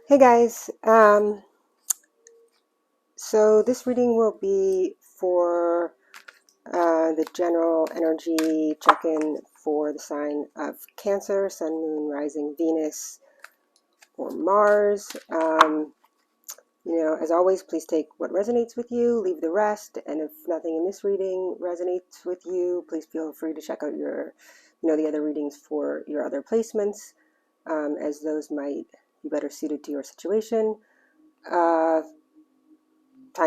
Hey guys, so this reading will be for the general energy check-in for the sign of Cancer, Sun, Moon, Rising, Venus, or Mars. As always, please take what resonates with you, leave the rest, and if nothing in this reading resonates with you, please feel free to check out the other readings for your other placements, as those might be better suited to your situation. Time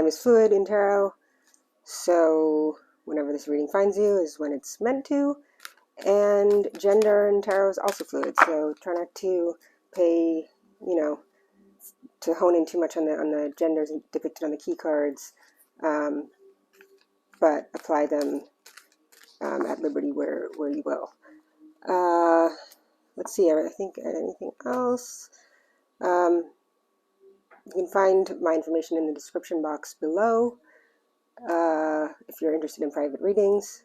is fluid in tarot, so whenever this reading finds you is when it's meant to, and gender in tarot is also fluid, so try not to pay, to hone in too much on the genders depicted on the key cards, but apply them at liberty where you will. Let's see, I think anything else. You can find my information in the description box below. If you're interested in private readings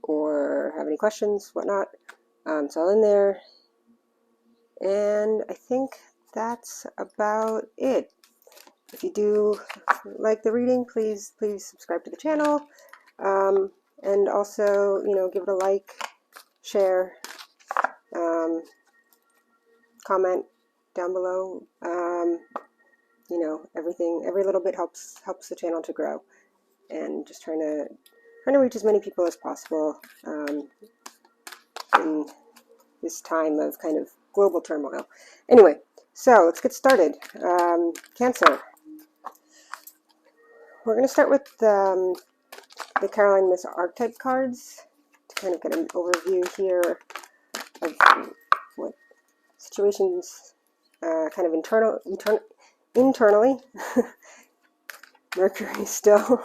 or have any questions, whatnot, it's all in there. And I think that's about it. If you do like the reading, please subscribe to the channel, and also give it a like, share, comment down below. Every little bit helps the channel to grow, and just trying to reach as many people as possible in this time of kind of global turmoil. Anyway, so let's get started. Cancer. We're going to start with the Caroline Miss Archetype cards to kind of get an overview here of what situations kind of internally. Mercury still.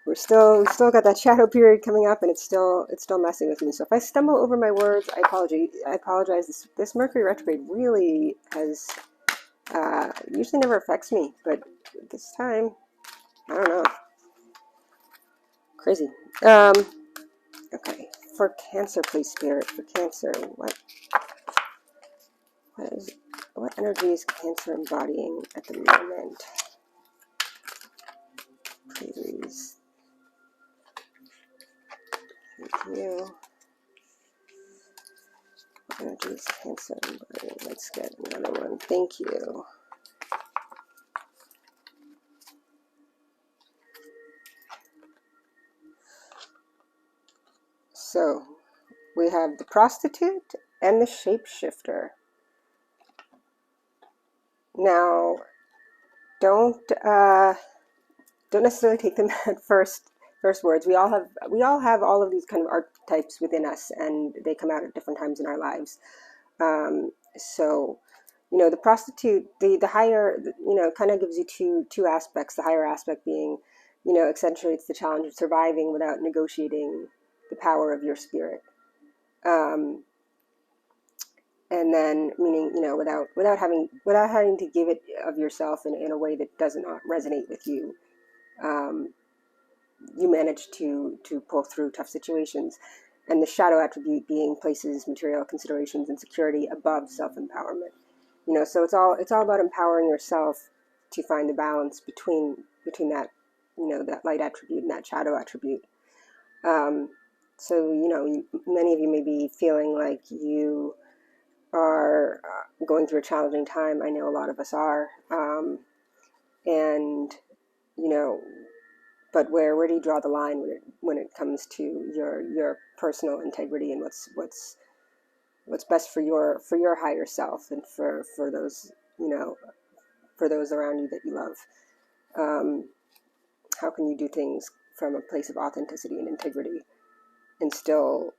We still got that shadow period coming up, and it's still messing with me. So if I stumble over my words, I apologize. This Mercury retrograde really has usually never affects me, but this time, I don't know. Crazy. Okay. For Cancer, please, Spirit. For Cancer, what energy is Cancer embodying at the moment? Please. Thank you. What energy is Cancer embodying? Let's get another one. Thank you. So, we have the Prostitute and the Shapeshifter. Now, don't necessarily take them at first words. We all have all of these kind of archetypes within us, and they come out at different times in our lives. So, the Prostitute, the higher, kind of gives you two aspects. The higher aspect being, accentuates the challenge of surviving without negotiating the power of your spirit. And then, meaning, without having to give it of yourself in a way that does not resonate with you. You manage to pull through tough situations. And the shadow attribute being places material considerations and security above self-empowerment. So it's all about empowering yourself to find the balance between that, that light attribute and that shadow attribute. So, many of you may be feeling like you are going through a challenging time. I know a lot of us are. And, but where do you draw the line when it comes to your personal integrity and what's best for your higher self and for those, for those around you that you love? How can you do things from a place of authenticity and integrity and still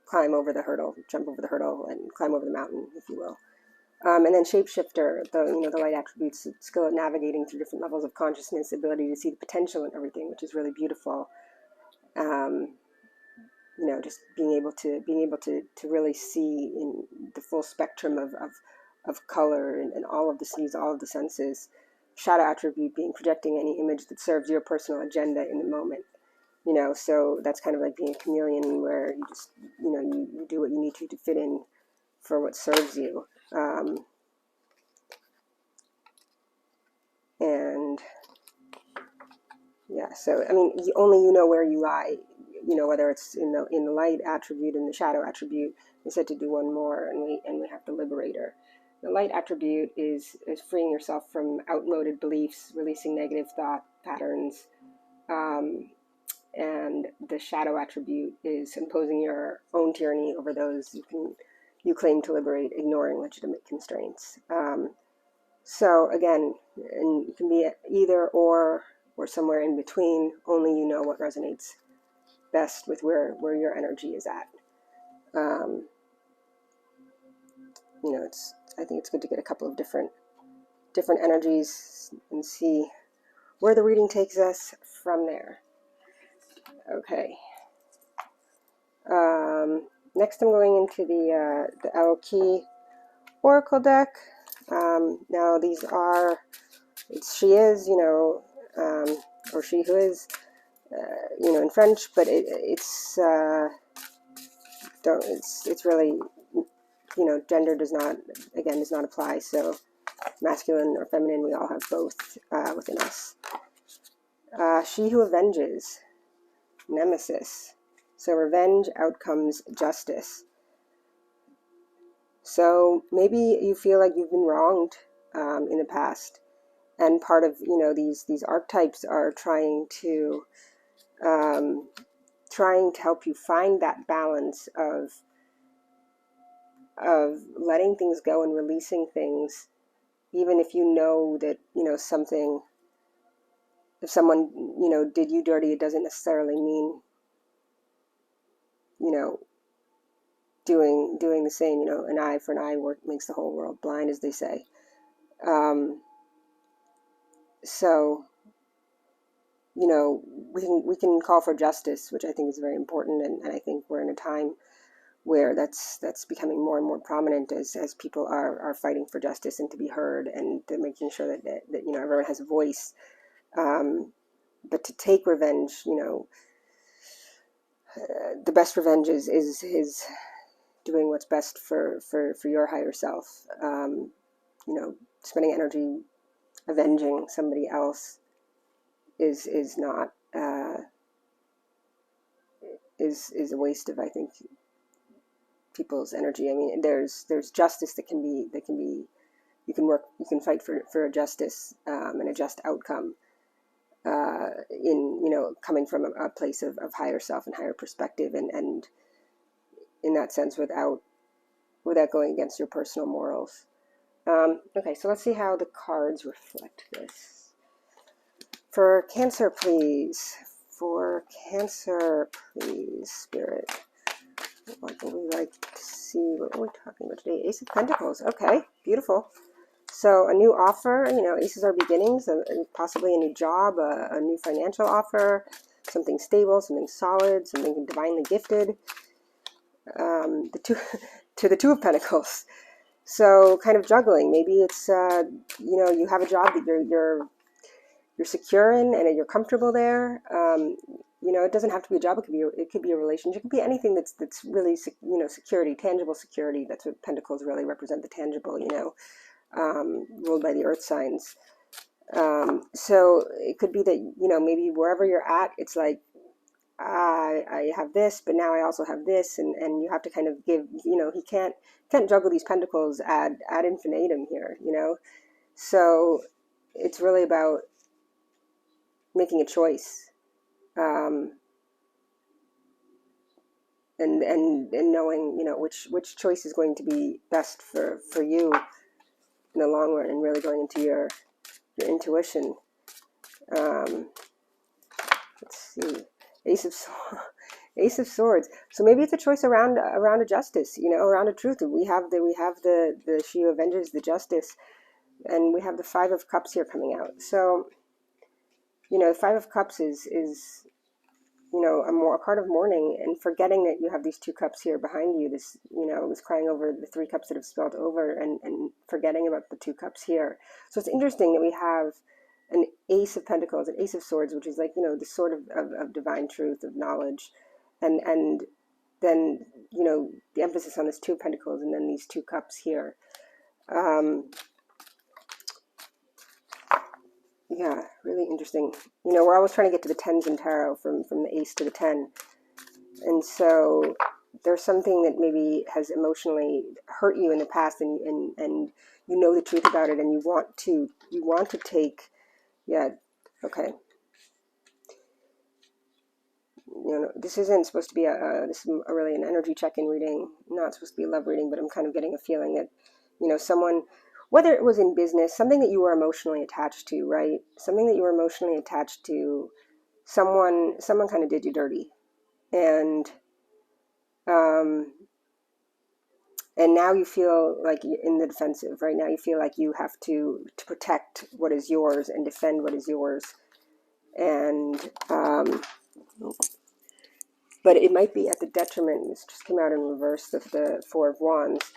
climb over the hurdle, jump over the hurdle, and climb over the mountain, if you will. And then Shapeshifter, the light attributes, skill at navigating through different levels of consciousness, ability to see the potential in everything, which is really beautiful. Just being able to really see in the full spectrum of color and all of the sees, all of the senses. Shadow attribute being projecting any image that serves your personal agenda in the moment. So that's kind of like being a chameleon, where you just, you do what you need to fit in for what serves you. And yeah, so I mean, only you know where you lie. Whether it's in the light attribute and the shadow attribute. We said to do one more, and we have the liberator. The light attribute is freeing yourself from outmoded beliefs, releasing negative thought patterns, and the shadow attribute is imposing your own tyranny over those you claim to liberate, ignoring legitimate constraints. So again, and you can be either or somewhere in between. Only you know what resonates best with where your energy is at. I think it's good to get a couple of different energies and see where the reading takes us from there. Okay. Next, I'm going into the Owl Key Oracle deck. Now these are, it's she is, or she who is, in French, but it's really, gender does not apply. So masculine or feminine, we all have both within us. She who avenges, nemesis. So revenge, outcomes, justice. So maybe you feel like you've been wronged in the past, and part of these archetypes are trying to help you find that balance of letting things go and releasing things, even if you know that something. If someone did you dirty, it doesn't necessarily mean doing the same. An eye for an eye makes the whole world blind, as they say. So we can call for justice, which I think is very important, and I think we're in a time where that's becoming more and more prominent as people are fighting for justice and to be heard, and making sure that everyone has a voice. But to take revenge, the best revenge is doing what's best for your higher self. Spending energy avenging somebody else is not is a waste of, I think, people's energy. I mean, there's justice that can be you can fight for a justice and a just outcome in coming from a place of higher self and higher perspective, and in that sense without going against your personal morals. Okay, so let's see how the cards reflect this. For Cancer, please. For Cancer, please, Spirit. What would we like to see? What are we talking about today? Ace of Pentacles. Okay, beautiful. So a new offer, aces are beginnings, possibly a new job, a new financial offer, something stable, something solid, something divinely gifted. The Two of Pentacles. So kind of juggling. Maybe it's, you have a job that you're secure in and you're comfortable there. It doesn't have to be a job. It could be a relationship. It could be anything that's really, security, tangible security. That's what Pentacles really represent, the tangible, ruled by the earth signs. So it could be that, maybe wherever you're at, it's like, I have this, but now I also have this, and you have to kind of give, he can't juggle these pentacles ad infinitum here, So it's really about making a choice, and knowing, which choice is going to be best for you in the long run, and really going into your intuition. Let's see, Ace of Swords. So maybe it's a choice around a justice, around a truth. We have the she who avenges, the justice, and we have the Five of Cups here coming out. So, the Five of Cups is a card of mourning, and forgetting that you have these two cups here behind you. This, was crying over the three cups that have spilled over, and forgetting about the two cups here. So it's interesting that we have an Ace of Pentacles, an Ace of Swords, which is like, the sword of divine truth, of knowledge. And then, the emphasis on this Two of Pentacles, and then these two cups here. Yeah, really interesting. We're always trying to get to the tens in tarot, from the Ace to the 10. And so there's something that maybe has emotionally hurt you in the past, and the truth about it, and you want to take, yeah, okay. This isn't supposed to be this is really an energy check-in reading, not supposed to be a love reading, but I'm kind of getting a feeling that, someone, whether it was in business, something that you were emotionally attached to, right? Something that you were emotionally attached to, someone kind of did you dirty. And now you feel like you're in the defensive. Right now you feel like you have to protect what is yours and defend what is yours. And but it might be at the detriment. This just came out in reverse of the Four of Wands,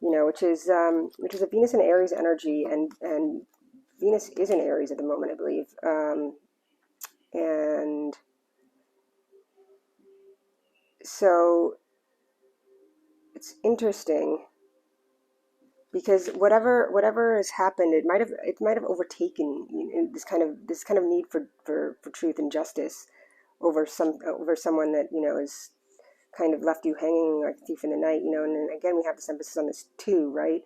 which is a Venus and Aries energy, and Venus is in Aries at the moment, I believe. And so it's interesting, because whatever has happened, it might have overtaken this kind of need for truth and justice over someone that is kind of left you hanging like a thief in the night. And then again we have this emphasis on this two, right?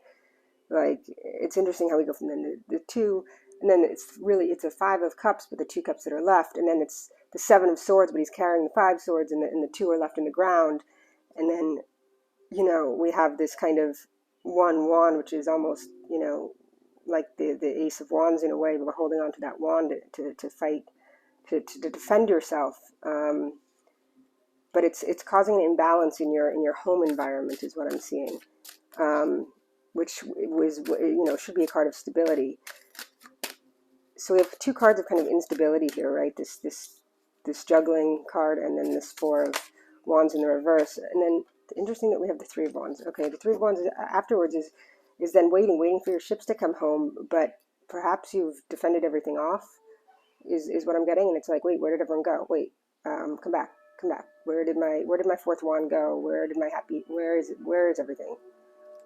Like, it's interesting how we go from the two, and then it's a Five of Cups, but the two cups that are left, and then it's the Seven of Swords, but he's carrying the five swords, and the two are left in the ground. And then we have this kind of one wand, which is almost like the Ace of Wands in a way, but we're holding on to that wand to fight, to defend yourself. But it's causing an imbalance in your home environment, is what I'm seeing, which was should be a card of stability. So we have two cards of kind of instability here, right? This juggling card, and then this Four of Wands in the reverse. And then interesting that we have the Three of Wands. Okay, the Three of Wands afterwards is then waiting for your ships to come home, but perhaps you've defended everything off, is what I'm getting. And it's like, wait, where did everyone go? Wait, come back. Where did my fourth wand go? Where is everything?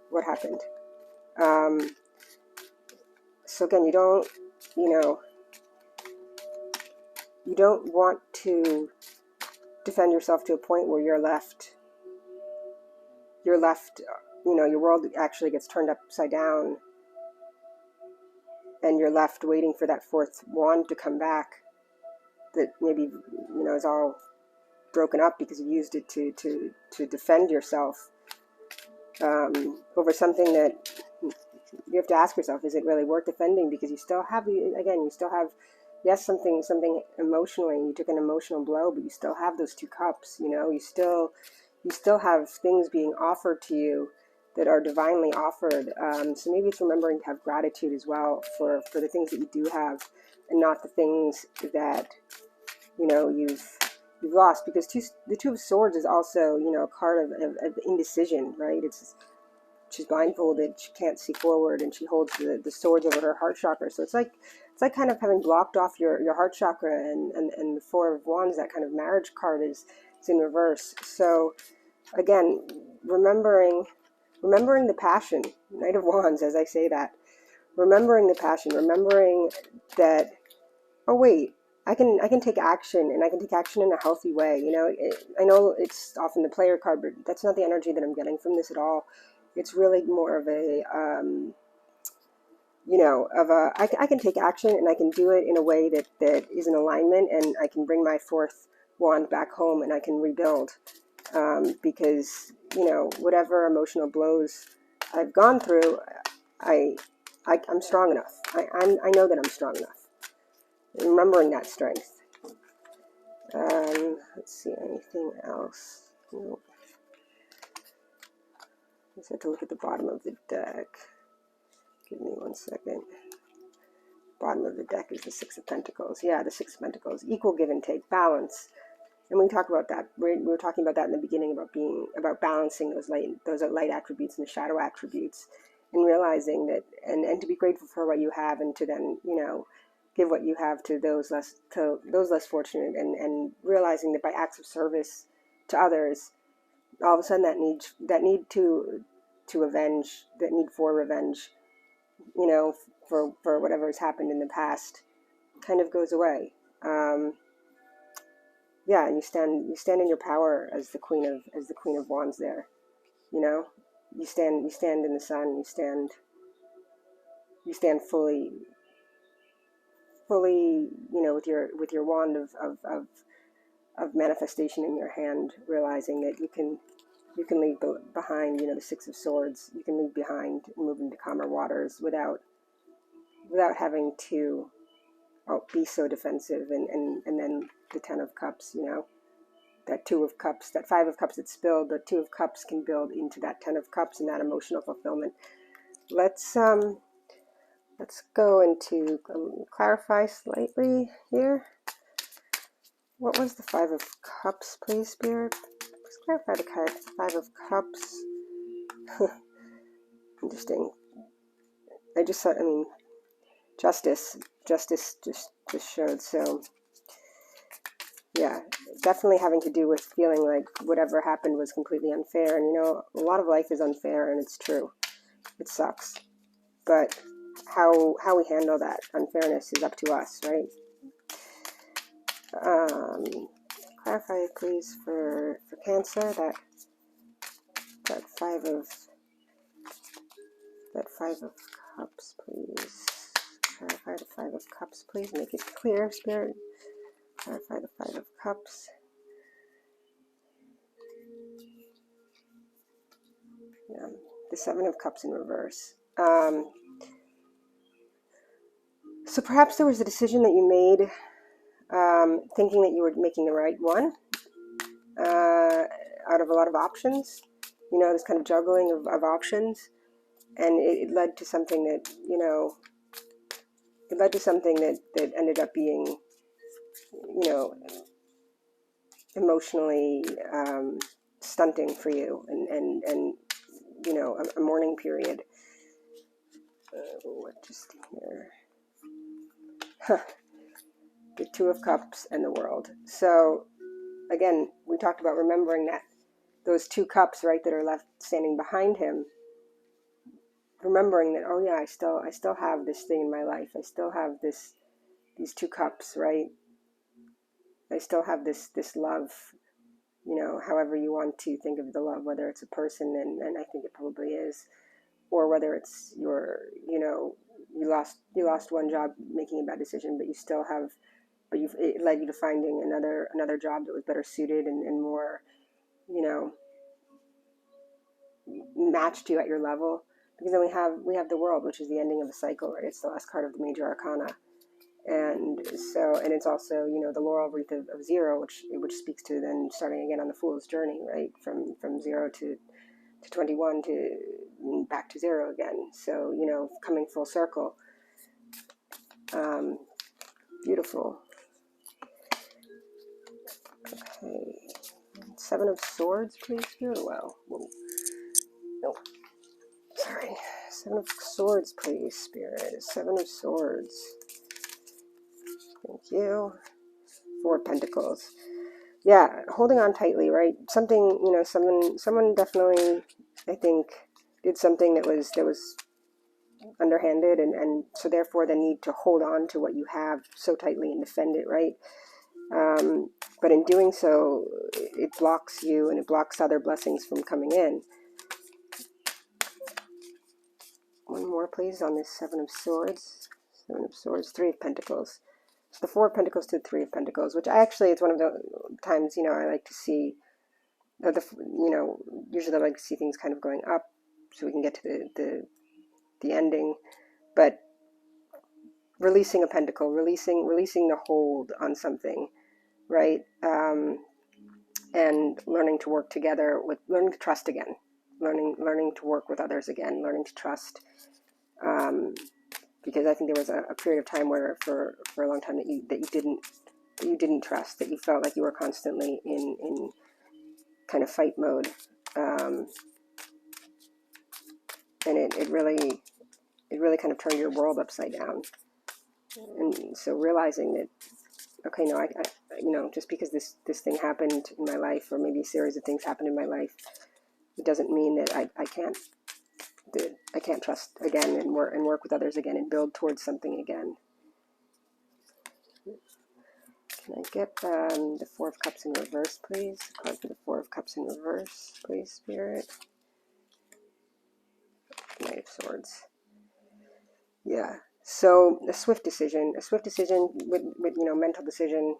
What happened? So again, you don't want to defend yourself to a point where you're left, your world actually gets turned upside down, and you're left waiting for that fourth wand to come back, that maybe is all broken up because you used it to defend yourself over something that you have to ask yourself, is it really worth defending? Because you still have yes, something emotionally, you took an emotional blow, but you still have those two cups. You still have things being offered to you that are divinely offered. So maybe it's remembering to have gratitude as well for the things that you do have, and not the things that you've lost. Because the Two of Swords is also a card of indecision, right? She's blindfolded, she can't see forward, and she holds the swords over her heart chakra. So it's like kind of having blocked off your heart chakra, and the Four of Wands, that kind of marriage card, is in reverse. So again, remembering the passion, Knight of Wands, as I say that, remembering the passion, remembering that, oh wait, I can take action, and I can take action in a healthy way. I know it's often the player card, but that's not the energy that I'm getting from this at all. It's really more of I can take action, and I can do it in a way that is in alignment, and I can bring my fourth wand back home, and I can rebuild, because whatever emotional blows I've gone through, I'm strong enough. I know that I'm strong enough. Remembering that strength. Let's see, anything else? Nope. I just have to look at the bottom of the deck. Give me 1 second. Bottom of the deck is the Six of Pentacles. Yeah, the Six of Pentacles. Equal give and take, balance. And we talk about that. We were talking about that in the beginning, about balancing those light attributes and the shadow attributes, and realizing that, and to be grateful for what you have, and to then give what you have to those less fortunate, and realizing that by acts of service to others, all of a sudden that need to avenge, that need for revenge, you know, for whatever has happened in the past, kind of goes away. Yeah, and you stand in your power as the queen of wands there. You know, you stand in the sun. You stand fully, you know, with your wand of manifestation in your hand, realizing that you can leave behind, you know, the Six of Swords. You can leave behind and move into calmer waters without having to be so defensive, and then the Ten of Cups, you know, that Two of Cups, that Five of Cups that spilled, the Two of Cups can build into that Ten of Cups and that emotional fulfillment. Let's go into clarify slightly here. What was the Five of Cups, please, Spirit? Let's clarify the card. Five of Cups. Interesting. I mean, justice just showed. So yeah, definitely having to do with feeling like whatever happened was completely unfair. And you know, a lot of life is unfair, and it's true. It sucks. But how we handle that unfairness is up to us, right? Clarify, please, for Cancer, that five of Cups, please. Clarify the Five of Cups, please. Make it clear, Spirit. Clarify the Five of Cups. Yeah, the Seven of Cups in reverse. So perhaps there was a decision that you made, thinking that you were making the right one, out of a lot of options. You know, this kind of juggling of options, and it led to something that, you know, that ended up being, you know, emotionally stunting for you, and you know, a mourning period. What just here? The Two of Cups and the World. So again, we talked about remembering that those two cups, right, that are left standing behind him. Remembering that, oh yeah, I still have this thing in my life. I still have these two cups, right? I still have this love, you know, however you want to think of the love, whether it's a person, and I think it probably is, or whether it's you know, you lost one job making a bad decision, but you still have, but it led you to finding another job that was better suited and more, you know, matched you at your level. Because then we have the World, which is the ending of a cycle, right? It's the last card of the major arcana. And so, and it's also, you know, the laurel wreath of zero, which speaks to then starting again on the fool's journey, right? From 0 to 21 to back to 0 again. So, you know, coming full circle. Beautiful. Okay. Seven of Swords, please. Wow. Whoa. No. Sorry. Seven of Swords, please, Spirit. Seven of Swords. Thank you. Four of Pentacles. Yeah, holding on tightly, right? Something, you know, someone definitely, I think, did something that was underhanded, and so therefore the need to hold on to what you have so tightly and defend it, right? But in doing so, it blocks you, and it blocks other blessings from coming in. One more, please, on this Seven of Swords. Seven of Swords, Three of Pentacles. So the Four of Pentacles to the Three of Pentacles, which it's one of the times, you know, I like to see, you know, usually I like to see things kind of going up so we can get to the ending, but releasing a pentacle, releasing the hold on something, right? And learning to work together learning to trust again, learning to work with others again, learning to trust. Because I think there was a period of time where for a long time that you didn't trust, that you felt like you were constantly in kind of fight mode, and it really kind of turned your world upside down. And so realizing that, okay, no, I just because this thing happened in my life, or maybe a series of things happened in my life, it doesn't mean that I can't trust again and work with others again and build towards something again. Can I get the Four of Cups in reverse, please? A card for the Four of Cups in reverse, please, Spirit. Knight of Swords. Yeah. So a swift decision with mental decision.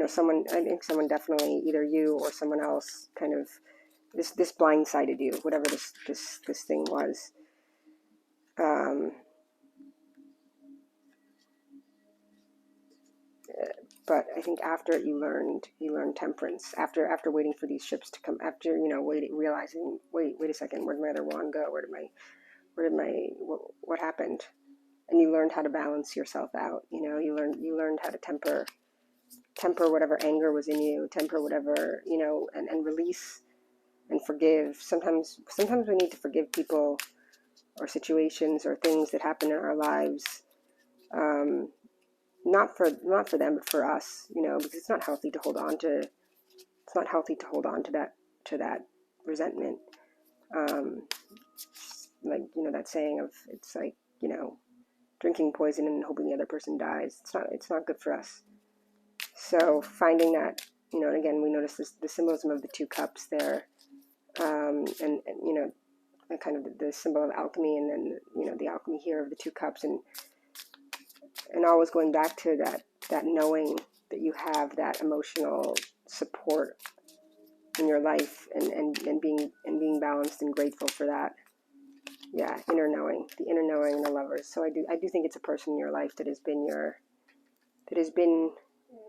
Someone, I think someone definitely, either you or someone else, kind of this blindsided you, whatever this thing was. But I think after you learned temperance, after waiting for these ships to come, after realizing, wait a second, where did my other wand go? What happened? And you learned how to balance yourself out. You learned how to temper whatever anger was in you, temper whatever, and release and forgive. Sometimes we need to forgive people or situations or things that happen in our lives. Not for them, but for us, because it's not healthy to hold on to that resentment. That saying of, it's like, drinking poison and hoping the other person dies. It's not good for us. So finding that, and again, we notice the symbolism of the two cups there, and kind of the symbol of alchemy, and then, the alchemy here of the two cups, and always going back to that knowing that you have that emotional support in your life, and being balanced and grateful for that. Yeah, the inner knowing and the Lovers. So I do think it's a person in your life that has been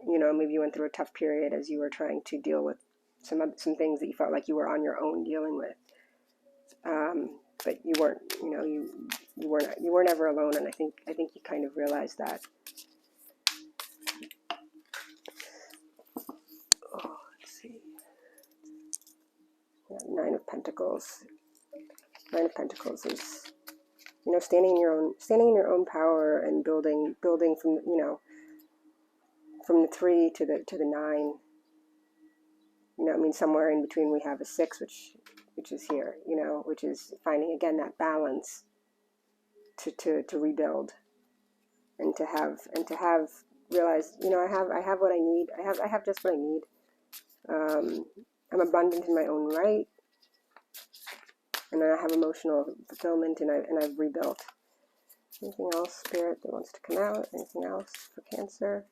maybe you went through a tough period as you were trying to deal with some things that you felt like you were on your own dealing with. But you weren't, you weren't ever alone, and I think you kind of realized that. Oh, let's see. Yeah, Nine of Pentacles. Nine of Pentacles is, standing in your own power, and building from, from the 3 to the 9. Somewhere in between we have a 6, which is here, which is finding again that balance to rebuild, and to have realized, I have what I need. I have just what I need. I'm abundant in my own right, and I have emotional fulfillment, and I've rebuilt. Anything else, Spirit, that wants to come out? Anything else for Cancer?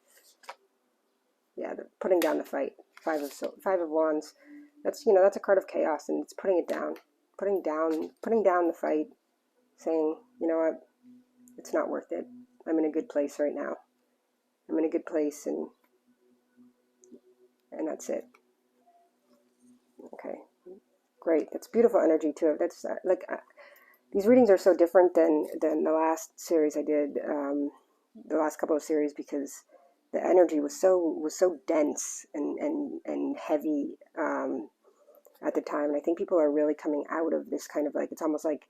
Yeah, putting down the fight. Five of Wands. That's a card of chaos, and it's putting it down, putting down the fight, saying, you know what, it's not worth it. I'm in a good place right now. I'm in a good place, and that's it. Okay, great. That's beautiful energy too. That's these readings are so different than the last series I did, the last couple of series, because the energy was so dense and heavy at the time, and I think people are really coming out of this kind of, like, it's almost like,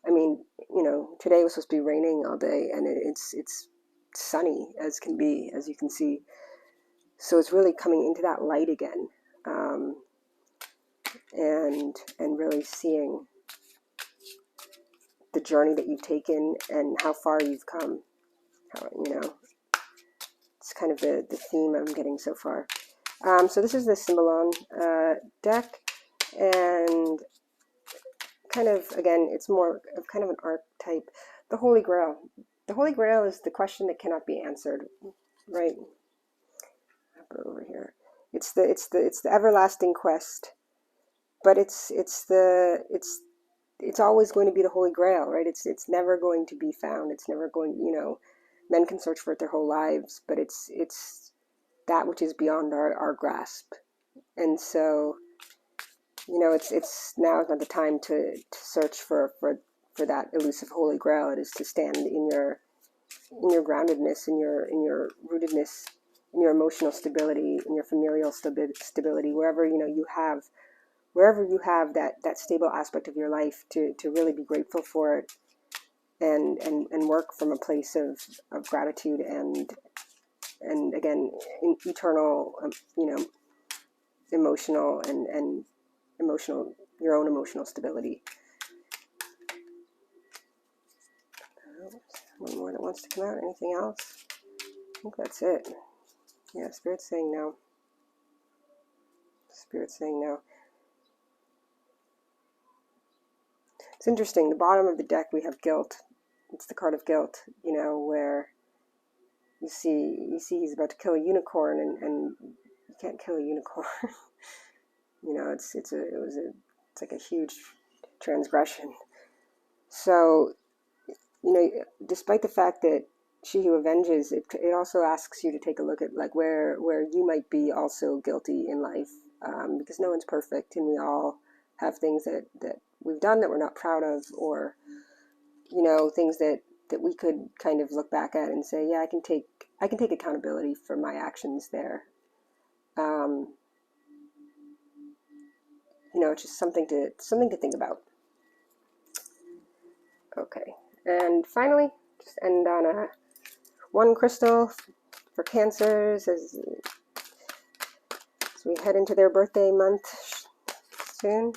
today was supposed to be raining all day, and it's sunny as can be, as you can see. So it's really coming into that light again, and really seeing the journey that you've taken and how far you've come. It's kind of the theme I'm getting so far. So this is the Symbolon deck, and kind of, again, it's more of kind of an archetype. The Holy Grail. The Holy Grail is the question that cannot be answered, right? I'll put it over here. It's the everlasting quest, but it's always going to be the Holy Grail, right? It's never going to be found. It's never going, men can search for it their whole lives, but it's that which is beyond our grasp. And so, it's now is not the time to search for that elusive Holy Grail. It is to stand in your groundedness, in your rootedness, in your emotional stability, in your familial stability, wherever you have that stable aspect of your life, to really be grateful for it, and work from a place of gratitude and again, eternal, emotional and emotional, your own emotional stability. One more that wants to come out. Anything else? I think that's it. Yeah, Spirit's saying no. Spirit's saying no. It's interesting. The bottom of the deck we have guilt. It's the card of guilt. Where you see he's about to kill a unicorn, and you can't kill a unicorn. It's like a huge transgression. So, despite the fact that she who avenges, it also asks you to take a look at like where you might be also guilty in life, because no one's perfect, and we all have things that we've done that we're not proud of, or things that we could kind of look back at and say, yeah, I can take accountability for my actions there. It's just something to think about. Okay, and finally, just end on one crystal for Cancers as we head into their birthday month soon.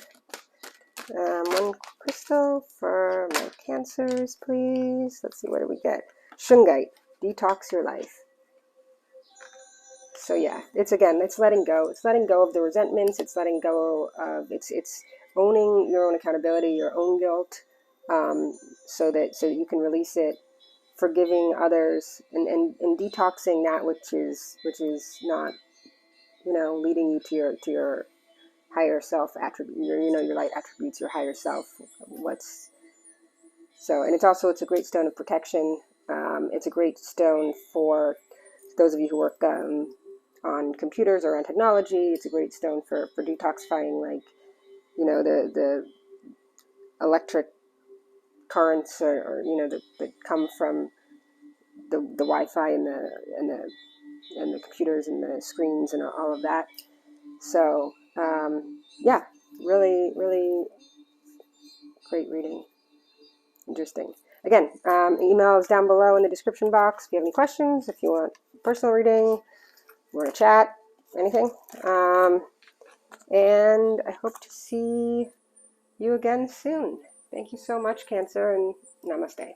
One crystal for my Cancers, please. Let's see, what do we get? Shungite, detox your life. So yeah, it's letting go. It's letting go of the resentments. It's letting go of it's owning your own accountability, your own guilt, so that you can release it, forgiving others, and detoxing that which is not leading you to your higher self attribute, your light attributes, your higher self. And it's a great stone of protection. It's a great stone for those of you who work on computers or on technology. It's a great stone for detoxifying, like the electric currents or that come from the Wi-Fi and the computers and the screens and all of that. So yeah, really, really great reading. Interesting. Again, email is down below in the description box if you have any questions, if you want personal reading, want to chat, anything. And I hope to see you again soon. Thank you so much, Cancer, and namaste.